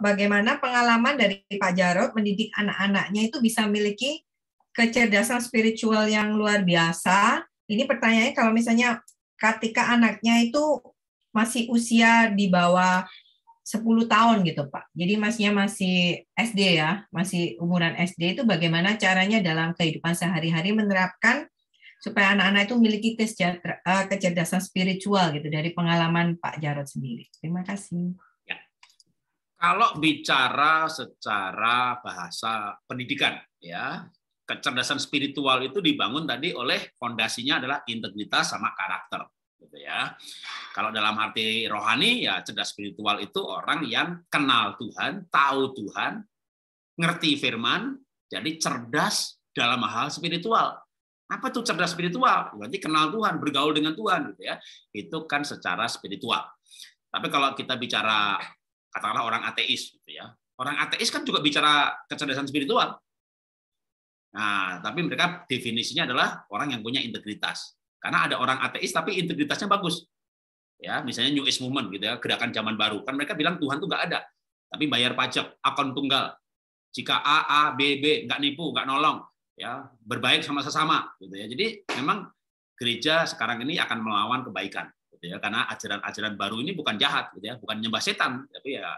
bagaimana pengalaman dari Pak Jarod mendidik anak-anaknya itu bisa memiliki kecerdasan spiritual yang luar biasa. Ini pertanyaannya kalau misalnya ketika anaknya itu masih usia di bawah 10 tahun gitu, Pak. Jadi masih SD ya, masih umuran SD, itu bagaimana caranya dalam kehidupan sehari-hari menerapkan supaya anak-anak itu memiliki kecerdasan spiritual gitu dari pengalaman Pak Jarod sendiri. Terima kasih. Ya. Kalau bicara secara bahasa pendidikan, ya, kecerdasan spiritual itu dibangun tadi oleh fondasinya adalah integritas sama karakter. Gitu ya. Kalau dalam arti rohani, ya cerdas spiritual itu orang yang kenal Tuhan, tahu Tuhan, ngerti firman, jadi cerdas dalam hal spiritual. Apa tuh cerdas spiritual? Berarti kenal Tuhan, bergaul dengan Tuhan, gitu ya. Itu kan secara spiritual. Tapi kalau kita bicara katakanlah orang ateis, gitu ya. Orang ateis kan juga bicara kecerdasan spiritual. Nah, tapi mereka definisinya adalah orang yang punya integritas. Karena ada orang ateis tapi integritasnya bagus. Ya, misalnya New Age Movement gitu ya, gerakan zaman baru. Kan mereka bilang Tuhan tuh nggak ada. Tapi bayar pajak, akun tunggal. Jika A, B, nggak nipu, nggak nolong, ya, berbaik sama sesama gitu ya. Jadi memang gereja sekarang ini akan melawan kebaikan gitu ya, karena ajaran-ajaran baru ini bukan jahat gitu ya, bukan nyembah setan, tapi ya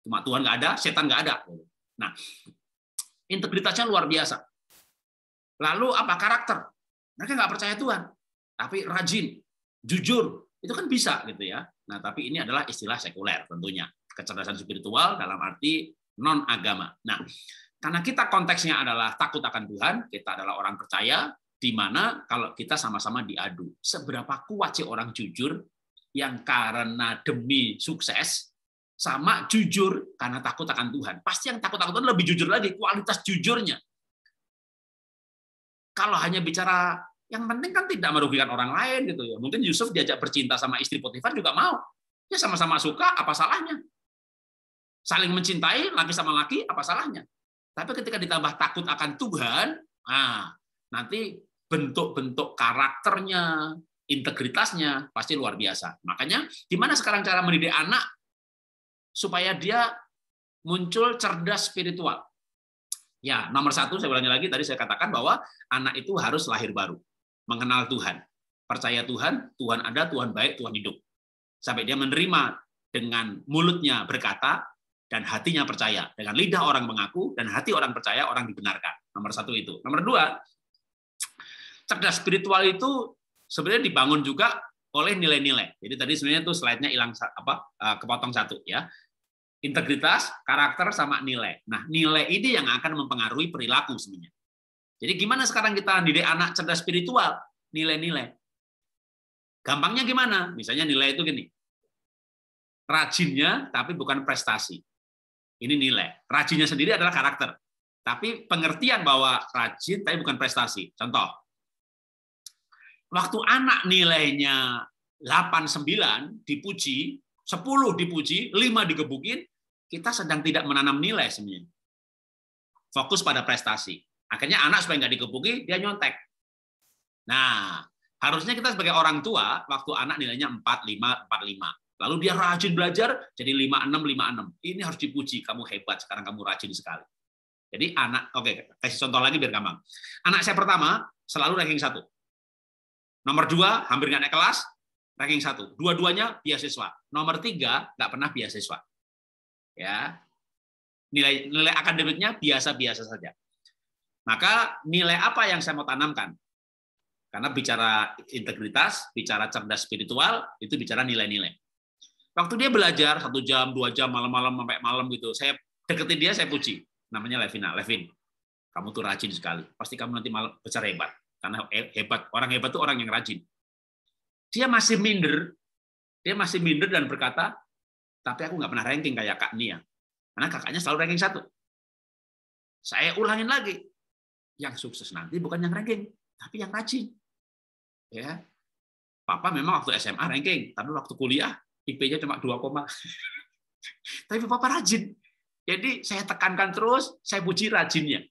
cuma Tuhan nggak ada, setan nggak ada. Nah, integritasnya luar biasa. Lalu apa karakter? Mereka nggak percaya Tuhan, tapi rajin, jujur, itu kan bisa gitu ya. Nah, tapi ini adalah istilah sekuler tentunya. Kecerdasan spiritual dalam arti non agama. Nah, karena kita konteksnya adalah takut akan Tuhan, kita adalah orang percaya, di mana kalau kita sama-sama diadu. Seberapa kuat sih orang jujur yang karena demi sukses, sama jujur karena takut akan Tuhan. Pasti yang takut-takut itu lebih jujur lagi, kualitas jujurnya. Kalau hanya bicara yang penting kan tidak merugikan orang lain gitu ya. Mungkin Yusuf diajak bercinta sama istri Potifar juga mau. Ya sama-sama suka, apa salahnya? Saling mencintai laki sama laki, apa salahnya? Tapi ketika ditambah takut akan Tuhan, nanti bentuk-bentuk karakternya, integritasnya pasti luar biasa. Makanya gimana sekarang cara mendidik anak supaya dia muncul cerdas spiritual? Ya, nomor satu, saya ulangi lagi, tadi saya katakan bahwa anak itu harus lahir baru. Mengenal Tuhan. Percaya Tuhan, Tuhan ada, Tuhan baik, Tuhan hidup. Sampai dia menerima dengan mulutnya berkata, dan hatinya percaya. Dengan lidah orang mengaku, dan hati orang percaya, orang dibenarkan. Nomor satu itu. Nomor dua, cerdas spiritual itu sebenarnya dibangun juga oleh nilai-nilai. Jadi tadi sebenarnya tuh slide-nya hilang kepotong satu ya. Integritas, karakter, sama nilai. Nah, nilai ini yang akan mempengaruhi perilaku sebenarnya. Jadi gimana sekarang kita didik anak cerdas spiritual? Nilai-nilai. Gampangnya gimana? Misalnya nilai itu gini. Rajinnya, tapi bukan prestasi. Ini nilai. Rajinnya sendiri adalah karakter. Tapi pengertian bahwa rajin, tapi bukan prestasi. Contoh. Waktu anak nilainya 8-9 dipuji, 10 dipuji, 5 digebukin, kita sedang tidak menanam nilai sebenarnya. Fokus pada prestasi. Akhirnya anak supaya nggak digebuki, dia nyontek. Nah, harusnya kita sebagai orang tua, waktu anak nilainya 4, 5, 4, 5. Lalu dia rajin belajar, jadi 5, 6, 5, 6. Ini harus dipuji, kamu hebat, sekarang kamu rajin sekali. Jadi anak, kasih contoh lagi biar gampang. Anak saya pertama, selalu ranking 1. Nomor 2, hampir nggak naik kelas, ranking 1. Dua-duanya beasiswa. Nomor 3, nggak pernah beasiswa. Ya, nilai akademiknya biasa-biasa saja. Maka nilai apa yang saya mau tanamkan? Karena bicara integritas, bicara cerdas spiritual, itu bicara nilai-nilai. Waktu dia belajar 1 jam, 2 jam, malam-malam sampai malam gitu, saya deketin dia, saya puji. Namanya Levin, kamu tuh rajin sekali. Pasti kamu nanti malam besar hebat. Karena hebat, orang hebat tuh orang yang rajin. Dia masih minder dan berkata, tapi aku nggak pernah ranking kayak Kak Nia. Karena kakaknya selalu ranking 1. Saya ulangin lagi. Yang sukses nanti bukan yang ranking, tapi yang rajin. Ya. Papa memang waktu SMA ranking, tapi waktu kuliah IP-nya cuma 2, tapi Papa rajin. Jadi saya tekankan terus, saya puji rajinnya.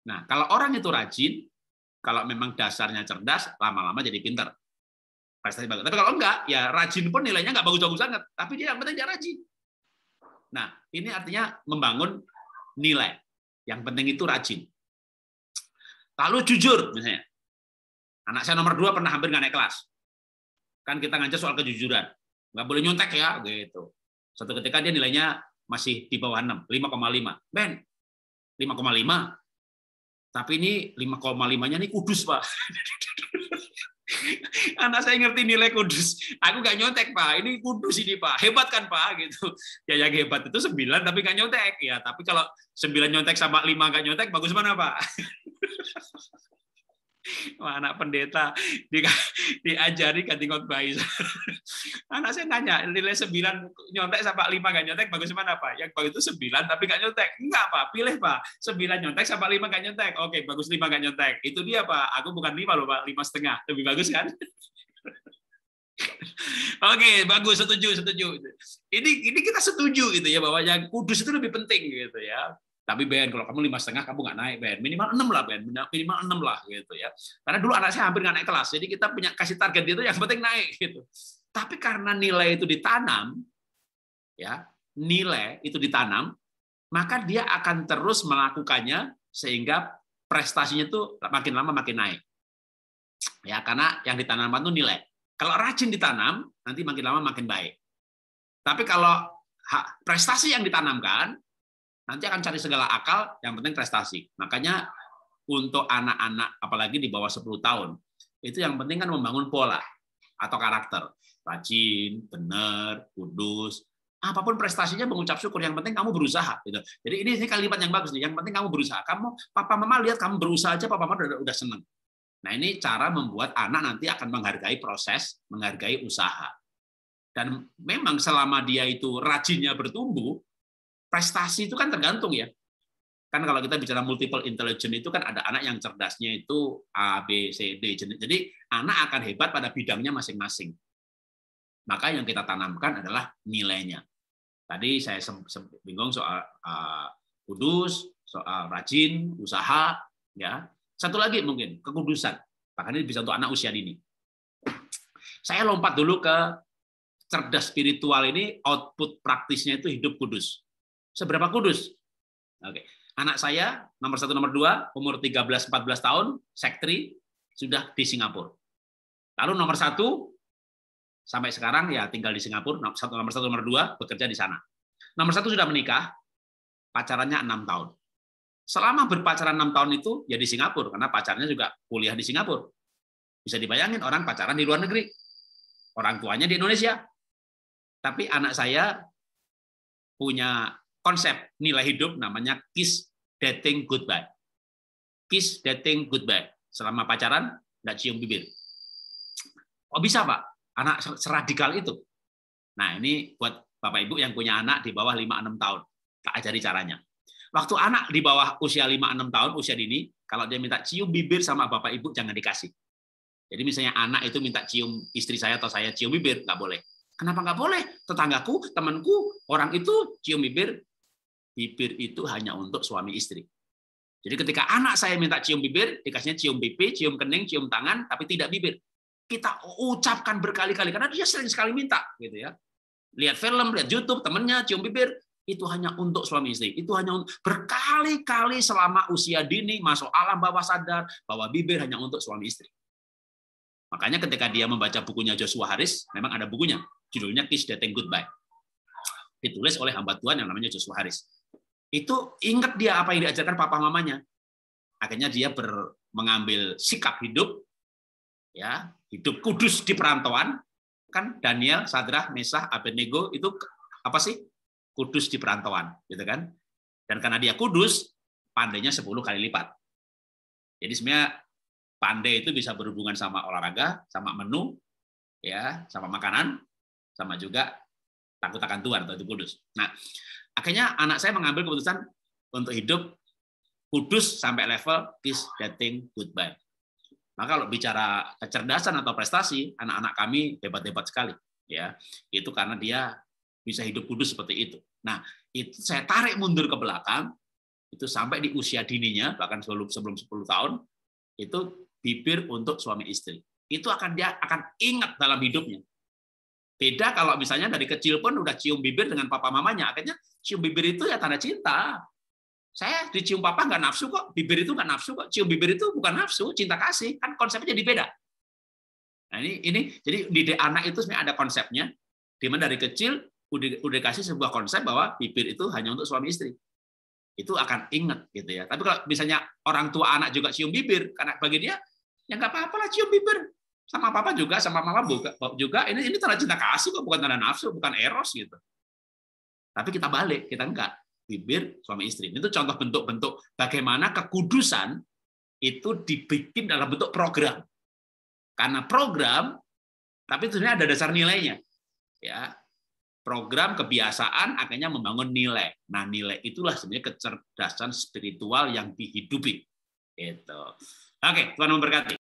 Nah, kalau orang itu rajin, kalau memang dasarnya cerdas, lama-lama jadi pinter. Prestasi bagus. Tapi kalau enggak, ya rajin pun nilainya enggak bagus-bagus banget. Tapi dia yang penting dia rajin. Nah, ini artinya membangun nilai. Yang penting itu rajin. Lalu jujur, misalnya. Anak saya nomor 2 pernah hampir nggak naik kelas. Kan kita ngajar soal kejujuran. Nggak boleh nyontek ya, gitu. Suatu ketika dia nilainya masih di bawah 6, 5,5. Ben, 5,5. Tapi ini 5,5-nya ini kudus, Pak. Anak saya ngerti nilai kudus. Aku nggak nyontek, Pak. Ini kudus ini, Pak. Hebat kan, Pak? Gitu. Ya yang hebat itu 9 tapi nggak nyontek. Ya, tapi kalau 9 nyontek sama 5 nggak nyontek, bagus mana, Pak? Wah, anak pendeta diajari ganti khotbah. Anak saya nanya, nilai 9 nyontek sama 5 nggak nyontek, bagus mana, Pak? Yang bagus itu 9 tapi nggak nyontek. Enggak, Pak. Pilih, Pak. 9 nyontek sama 5 nggak nyontek. Oke, bagus 5 nggak nyontek. Itu dia, Pak. Aku bukan 5 loh, Pak. 5,5. Lebih bagus kan? Oke, bagus, setuju. Ini kita setuju gitu ya, bahwa yang kudus itu lebih penting gitu ya. Tapi Ben, kalau kamu 5,5 kamu nggak naik, Ben. Minimal 6 lah, Ben. Minimal 6 lah gitu ya. Karena dulu anak saya hampir nggak naik kelas, jadi kita punya kasih target itu yang penting naik gitu. Tapi karena nilai itu ditanam, ya nilai itu ditanam, maka dia akan terus melakukannya sehingga prestasinya itu makin lama makin naik. Ya, karena yang ditanamkan itu nilai. Kalau rajin ditanam, nanti makin lama makin baik. Tapi kalau prestasi yang ditanamkan, nanti akan cari segala akal, yang penting prestasi. Makanya untuk anak-anak, apalagi di bawah 10 tahun, itu yang penting kan membangun pola atau karakter. Rajin, benar, kudus, apapun prestasinya mengucap syukur, yang penting kamu berusaha. Gitu. Jadi ini kalimat yang bagus nih, yang penting kamu berusaha. Papa mama lihat kamu berusaha aja, papa mama udah seneng. Nah ini cara membuat anak nanti akan menghargai proses, menghargai usaha. Dan memang selama dia itu rajinnya bertumbuh, prestasi itu kan tergantung ya. Kan kalau kita bicara multiple intelligence itu kan ada anak yang cerdasnya itu A, B, C, D. Jadi anak akan hebat pada bidangnya masing-masing. Maka yang kita tanamkan adalah nilainya. Tadi saya bingung soal kudus, soal rajin, usaha. Ya. Satu lagi mungkin, kekudusan. Bahkan ini bisa untuk anak usia dini. Saya lompat dulu ke cerdas spiritual ini, output praktisnya itu hidup kudus. Seberapa kudus? Oke. Anak saya, nomor 1, nomor 2, umur 13-14 tahun, sektri, sudah di Singapura. Lalu nomor 1, sampai sekarang ya tinggal di Singapura, nomor 1, nomor 2, bekerja di sana. Nomor 1 sudah menikah, pacarannya 6 tahun. Selama berpacaran 6 tahun itu, ya di Singapura, karena pacarnya juga kuliah di Singapura. Bisa dibayangin, orang pacaran di luar negeri. Orang tuanya di Indonesia. Tapi anak saya punya konsep nilai hidup namanya kiss dating goodbye. Kiss dating goodbye. Selama pacaran nggak cium bibir. Oh bisa Pak? Anak seradikal itu. Nah ini buat Bapak Ibu yang punya anak di bawah 5-6 tahun. Tak ajari caranya. Waktu anak di bawah usia 5-6 tahun, usia dini, kalau dia minta cium bibir sama Bapak Ibu jangan dikasih. Jadi misalnya anak itu minta cium istri saya atau saya cium bibir, nggak boleh. Kenapa nggak boleh? Tetanggaku, temanku, orang itu cium bibir. Bibir itu hanya untuk suami istri. Jadi ketika anak saya minta cium bibir, dikasihnya cium pipi, cium kening, cium tangan, tapi tidak bibir. Kita ucapkan berkali-kali karena dia sering sekali minta, gitu ya. Lihat film, lihat YouTube, temennya cium bibir, itu hanya untuk suami istri. Itu hanya untuk, berkali-kali selama usia dini masuk alam bawah sadar bahwa bibir hanya untuk suami istri. Makanya ketika dia membaca bukunya Joshua Harris, memang ada bukunya, judulnya Kiss Dating Goodbye. Ditulis oleh hamba Tuhan yang namanya Joshua Harris. Itu ingat dia apa yang diajarkan papa mamanya. Akhirnya dia mengambil sikap hidup, ya hidup kudus di perantauan. Kan Daniel, Sadrah, Mesah, Abednego itu apa sih? Kudus di perantauan, gitu kan? Dan karena dia kudus, pandainya 10 kali lipat. Jadi sebenarnya pandai itu bisa berhubungan sama olahraga, sama menu, ya, sama makanan, sama juga takut akan Tuhan atau itu kudus. Nah, akhirnya anak saya mengambil keputusan untuk hidup kudus sampai level kiss dating goodbye. Maka kalau bicara kecerdasan atau prestasi, anak-anak kami hebat-hebat sekali, ya. Itu karena dia bisa hidup kudus seperti itu. Nah, itu saya tarik mundur ke belakang, itu sampai di usia dininya, bahkan sebelum 10 tahun, itu bibir untuk suami istri. Itu dia akan ingat dalam hidupnya. Beda kalau misalnya dari kecil pun udah cium bibir dengan papa mamanya, akhirnya cium bibir itu ya tanda cinta. Saya dicium papa nggak nafsu kok, bibir itu nggak nafsu kok, cium bibir itu bukan nafsu, cinta kasih, kan konsepnya jadi beda. Nah ini jadi didik anak itu sebenarnya ada konsepnya, di mana dari kecil udah kasih sebuah konsep bahwa bibir itu hanya untuk suami istri. Itu akan ingat gitu ya. Tapi kalau misalnya orang tua anak juga cium bibir, karena bagi dia ya nggak apa-apa lah cium bibir. Sama papa juga, sama mama juga ini tanda cinta kasih kok, bukan tanda nafsu, bukan eros gitu. Tapi kita balik, kita enggak. Bibir suami istri. Itu contoh bentuk-bentuk bagaimana kekudusan itu dibikin dalam bentuk program. Karena program, tapi sebenarnya ada dasar nilainya. Ya, program kebiasaan akhirnya membangun nilai. Nah, nilai itulah sebenarnya kecerdasan spiritual yang dihidupi. Gitu. Oke, Tuhan memberkati.